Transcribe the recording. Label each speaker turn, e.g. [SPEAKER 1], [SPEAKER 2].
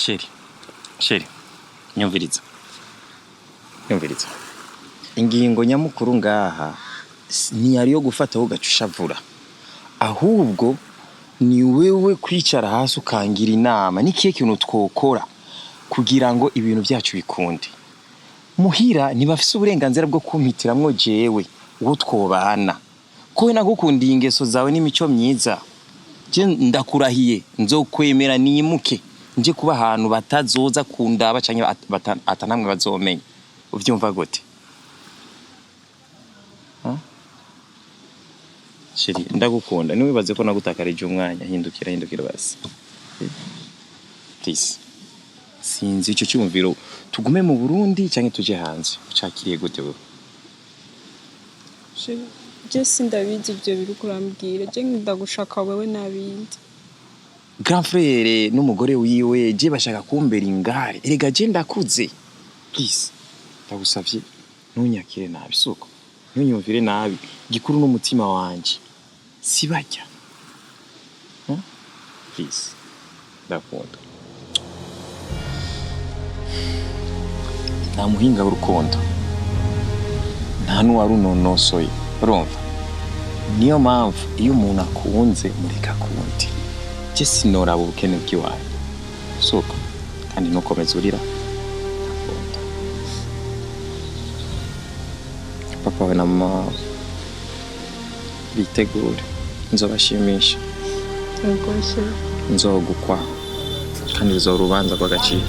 [SPEAKER 1] sheri nyumviriza ingingo nyamukuru ngaha ni yari yo gufataho gacushavura ahubwo ni wewe kwicara hasi ukangira inama nikiye kintu twokora kugira ngo ibintu byacu bikunde muhira ntibafise uburenganzira bwo kumpitiramwo jewe uwo twobana ko nagukundiye ingeso zawe n'imico myiza je ndakurahiye nzokwemera nimuke nje kuba ahantu batazoza kundaba canke atanamwe bazomenya uvyumva gute sheri ndagukunda niwe baze ko nagutakarije umwanya hindukira basi please sinzi ico cyumviro tugume mu Burundi canke tuje hanze ucakiriye gute wewe
[SPEAKER 2] sheri je sindabizi ibyo birukurambwira je ndagushaka wewe nabindi
[SPEAKER 1] grand frère n'umugore wiwe je bashaka kumbera ingare erega je ndakuze please ndagusavye ntunyakire nabi suko ntunyumvire nabi gikuru n'umutima wanje sibajya please ndakunda nta muhinga w'urukundo nta n'uwarunonosoye urumva niyo mpamvu iyo umuntu akunze mureka kundi je sinoraba ubukene bw'iwawe suko kandi nukomeza urira papa we na mama bitegure nzobashimisha
[SPEAKER 2] rwose
[SPEAKER 1] nzogukwa kandi ruzorubanza rw'agaciro